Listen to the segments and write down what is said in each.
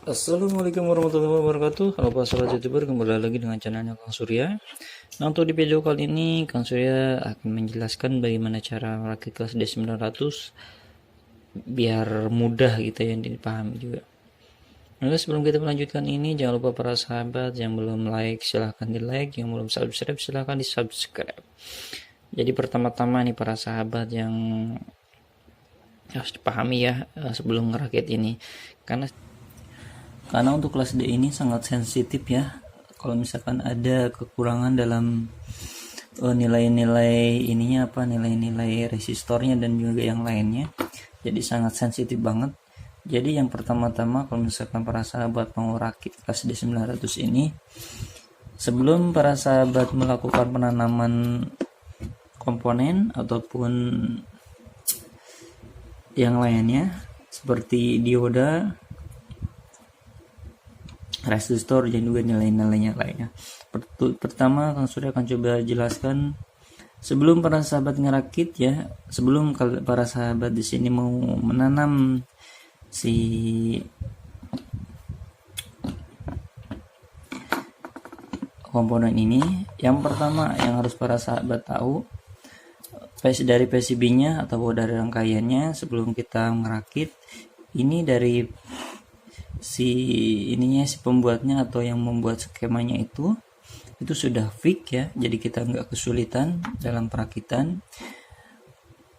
Assalamualaikum warahmatullahi wabarakatuh. Halo para sahabat YouTuber, kembali lagi dengan channelnya Kang Surya. Nah, untuk di video kali ini Kang Surya akan menjelaskan bagaimana cara merakit kelas D900 biar mudah gitu ya dipahami juga. Nah, sebelum kita melanjutkan ini, jangan lupa para sahabat yang belum like silahkan di like, yang belum subscribe silahkan di subscribe. Jadi pertama-tama nih para sahabat yang harus dipahami ya sebelum ngerakit ini, karena untuk kelas D ini sangat sensitif ya. Kalau misalkan ada kekurangan dalam nilai-nilai ininya nilai-nilai resistornya dan juga yang lainnya, jadi sangat sensitif banget. Jadi yang pertama-tama kalau misalkan para sahabat mau rakit kelas D900 ini, sebelum para sahabat melakukan penanaman komponen ataupun yang lainnya seperti dioda, resistor dan juga nilai-nilainya lainnya. Pertama Kang Surya akan coba jelaskan sebelum para sahabat ngerakit ya, sebelum para sahabat di sini mau menanam si komponen ini, yang pertama yang harus para sahabat tahu dari PCB-nya atau dari rangkaiannya sebelum kita ngerakit ini, dari si pembuatnya atau yang membuat skemanya itu sudah fix ya, jadi kita nggak kesulitan dalam perakitan,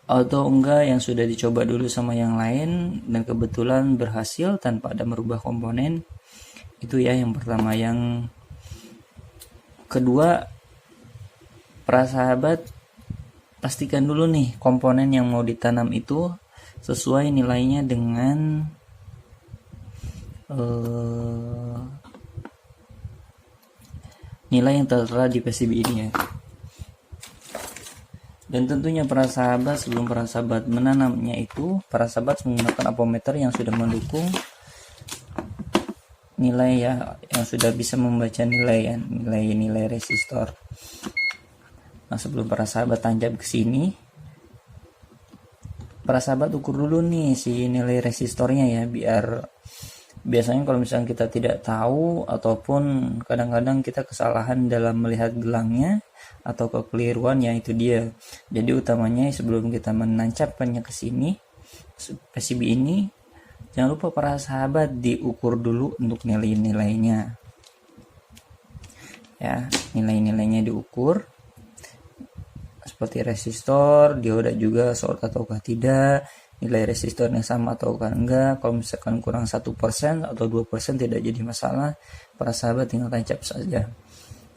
atau enggak yang sudah dicoba dulu sama yang lain dan kebetulan berhasil tanpa ada merubah komponen. Itu ya yang pertama. Yang kedua, para sahabat pastikan dulu nih komponen yang mau ditanam itu sesuai nilainya dengan nilai yang tertera di PCB ini ya. Dan tentunya para sahabat sebelum para sahabat menanamnya itu, para sahabat menggunakan ampometer yang sudah mendukung nilai ya, yang sudah bisa membaca nilai resistor. Nah, sebelum para sahabat tancap ke sini, para sahabat ukur dulu nih si nilai resistornya ya, biasanya kalau misalnya kita tidak tahu ataupun kadang-kadang kita kesalahan dalam melihat gelangnya atau kekeliruan ya, itu dia. Jadi utamanya sebelum kita menancapkannya ke sini PCB ini, jangan lupa para sahabat diukur dulu untuk nilai-nilainya ya, nilai-nilainya diukur seperti resistor, dioda juga short ataukah tidak, nilai resistornya sama ataukah enggak. Kalau misalkan kurang 1% atau 2% tidak jadi masalah, para sahabat tinggal tancap saja.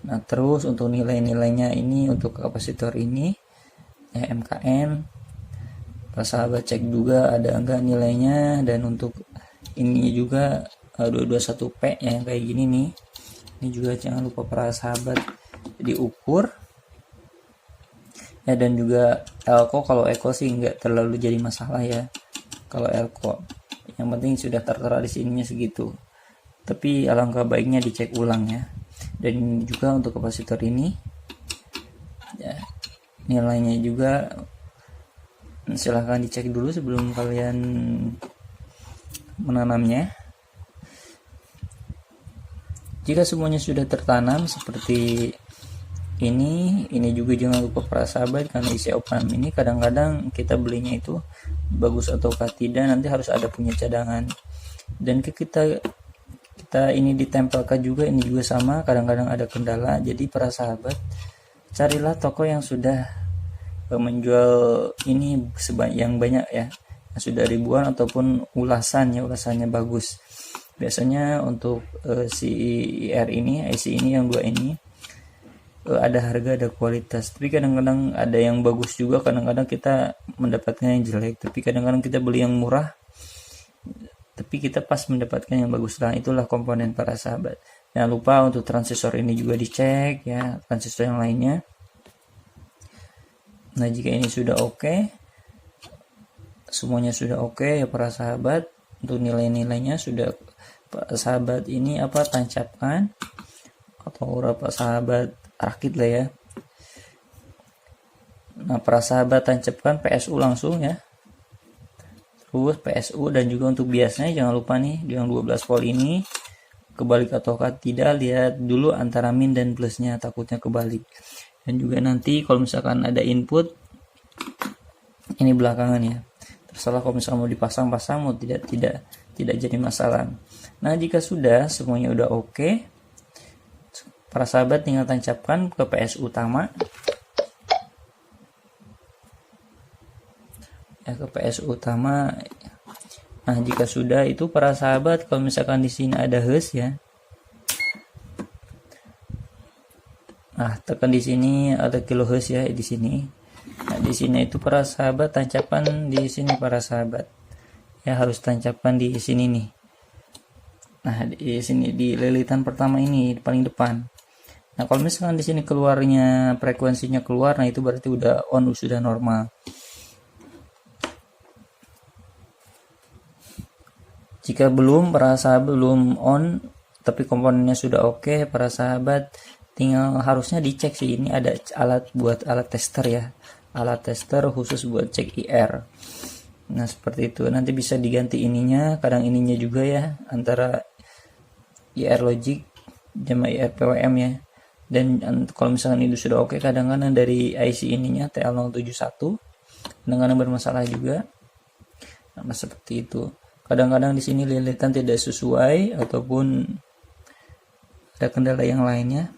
Nah, terus untuk nilai-nilainya ini, untuk kapasitor ini ya, MKN, para sahabat cek juga ada enggak nilainya. Dan untuk ini juga 221P yang kayak gini nih, ini juga jangan lupa para sahabat diukur ya. Dan juga elko, kalau elko sih nggak terlalu jadi masalah ya kalau elko, yang penting sudah tertera di sininya segitu, tapi alangkah baiknya dicek ulang ya. Dan juga untuk kapasitor ini ya, nilainya juga silahkan dicek dulu sebelum kalian menanamnya. Jika semuanya sudah tertanam seperti ini juga jangan lupa para sahabat, karena isi opname ini kadang-kadang kita belinya itu bagus ataukah tidak, nanti harus ada punya cadangan. Dan kita ini ditempelkan juga, ini juga sama, kadang-kadang ada kendala. Jadi para sahabat carilah toko yang sudah menjual ini yang banyak ya, yang sudah ribuan ataupun ulasannya bagus. Biasanya untuk si IR ini, IC ini yang dua ini ada harga ada kualitas, tapi kadang-kadang ada yang bagus juga, kadang-kadang kita mendapatkan yang jelek. Tapi kadang-kadang kita beli yang murah tapi kita pas mendapatkan yang bagus. Lah, itulah komponen para sahabat. Jangan lupa untuk transistor ini juga dicek ya, transistor yang lainnya. Nah, jika ini sudah oke, semuanya sudah oke ya para sahabat, untuk nilai-nilainya sudah para sahabat ini tancapkan atau berapa sahabat rakit lah ya. Nah, para sahabat tancapkan PSU langsung ya, terus PSU, dan juga untuk biasnya jangan lupa nih yang 12 volt ini kebalik ataukah tidak, lihat dulu antara min dan plusnya, takutnya kebalik. Dan juga nanti kalau misalkan ada input ini belakangan ya, terserah kalau misalkan mau dipasang-pasang, mau tidak jadi masalah. Nah jika sudah semuanya udah oke, para sahabat tinggal tancapkan ke PS utama ya, ke PS utama. Nah jika sudah itu para sahabat, kalau misalkan di sini ada hus ya, nah tekan di sini ada kilohertz ya di sini. Nah di sini itu para sahabat tancapkan di sini para sahabat ya, harus tancapkan di sini nih. Nah di sini di lilitan pertama ini paling depan. Nah kalau misalkan di sini keluarnya frekuensinya keluar, nah itu berarti udah on, sudah normal. Jika belum, para sahabat belum on tapi komponennya sudah oke, para sahabat tinggal harusnya dicek sih, ini ada alat tester ya, alat tester khusus buat cek IR. Nah seperti itu, nanti bisa diganti ininya, kadang ininya juga ya, antara IR logic sama IR PWM ya. Dan kalau misalkan itu sudah oke, kadang-kadang dari IC ininya TL071 kadang-kadang bermasalah juga. Nah seperti itu, kadang-kadang di sini lilitan tidak sesuai ataupun ada kendala yang lainnya.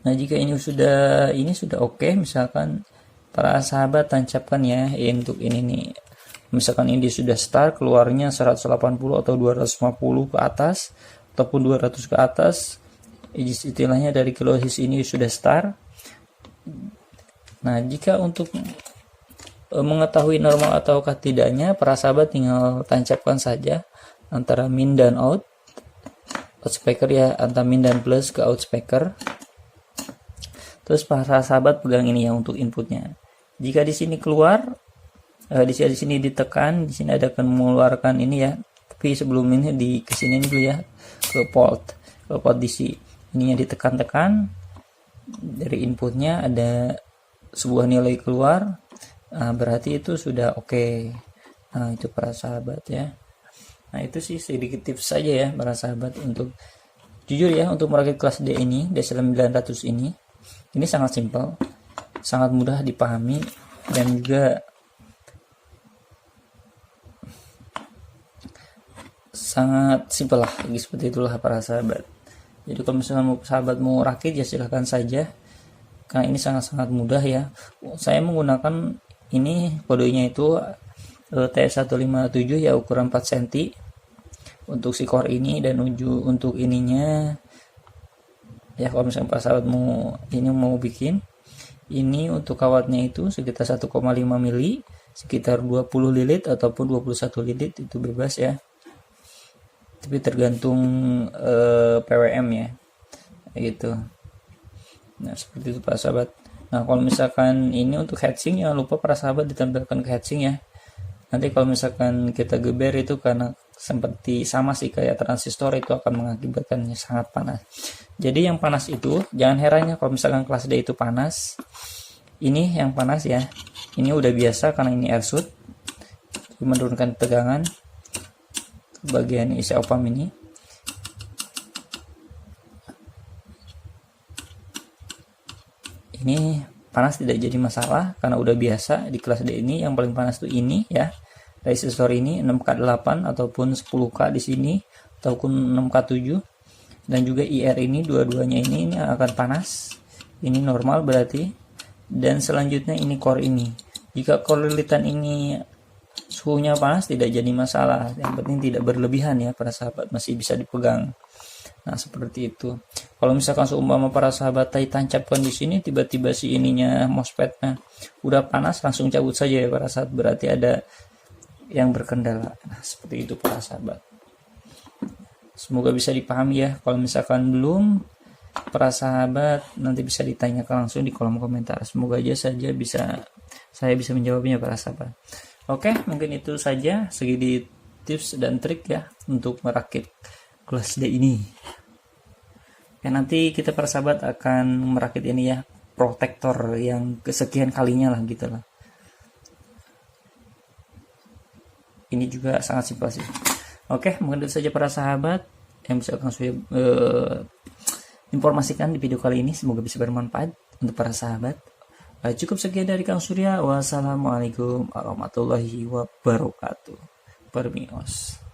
Nah jika ini sudah oke, misalkan para sahabat tancapkan ya untuk ini nih, misalkan ini sudah start keluarnya 180 atau 250 ke atas ataupun 200 ke atas, istilahnya dari kilohertz ini sudah start. Nah jika untuk mengetahui normal ataukah tidaknya, para sahabat tinggal tancapkan saja antara min dan out speaker ya, antara min dan plus ke out speaker. Terus para sahabat pegang ini ya untuk inputnya. Jika di sini keluar, di sini ditekan, di sini ada akan mengeluarkan ini ya. Tapi sebelum ini di kesini dulu ya, ke port DC. Ininya ditekan-tekan, dari inputnya ada sebuah nilai keluar. Nah, berarti itu sudah oke. Nah itu para sahabat ya. Nah itu sih sedikit tips saja ya para sahabat, untuk jujur ya, untuk merakit kelas D ini, D900 ini sangat simpel, sangat mudah dipahami, dan juga sangat simpel lah, seperti itulah para sahabat. Jadi kalau misalnya sahabat mau rakit ya silahkan saja, karena ini sangat-sangat mudah ya. Saya menggunakan ini kodenya itu T157 ya, ukuran 4 cm untuk si core ini, dan untuk ininya ya, kalau misalnya para sahabat mau bikin ini untuk kawatnya itu sekitar 1,5 mili, sekitar 20 lilit ataupun 21 lilit, itu bebas ya, tapi tergantung PWM ya gitu. Nah seperti itu para sahabat. Nah kalau misalkan ini untuk heatsink, jangan lupa para sahabat ditempelkan ke heatsink ya. Nanti kalau misalkan kita geber itu, karena seperti sama sih kayak transistor, itu akan mengakibatkannya sangat panas. Jadi yang panas itu jangan herannya kalau misalkan kelas D itu panas. Ini yang panas ya, ini udah biasa karena ini air shoot, menurunkan tegangan bagian isi opam ini. Ini panas tidak jadi masalah karena udah biasa di kelas D ini. Yang paling panas tuh ini ya, resistor ini 6K8 ataupun 10K di sini ataupun 6K7, dan juga IR ini dua-duanya ini akan panas. Ini normal berarti. Dan selanjutnya ini core ini. Jika core lilitan ini suhunya panas tidak jadi masalah, yang penting tidak berlebihan ya para sahabat, masih bisa dipegang. Nah seperti itu. Kalau misalkan seumpama para sahabat tancapkan di sini, tiba-tiba si ininya MOSFET-nya udah panas, langsung cabut saja ya para sahabat, berarti ada yang berkendala. Nah seperti itu para sahabat. Semoga bisa dipahami ya. Kalau misalkan belum, para sahabat nanti bisa ditanyakan langsung di kolom komentar. Semoga aja saya bisa menjawabnya para sahabat. Oke, mungkin itu saja segini tips dan trik ya untuk merakit kelas D ini. Ya, nanti kita para sahabat akan merakit ini ya, protektor yang kesekian kalinya lah gitu lah. ini juga sangat simpel sih. Oke, mungkin itu saja para sahabat yang bisa Kang Surya informasikan di video kali ini. Semoga bisa bermanfaat untuk para sahabat. Cukup sekian dari Kang Surya. Wassalamualaikum warahmatullahi wabarakatuh. Permios.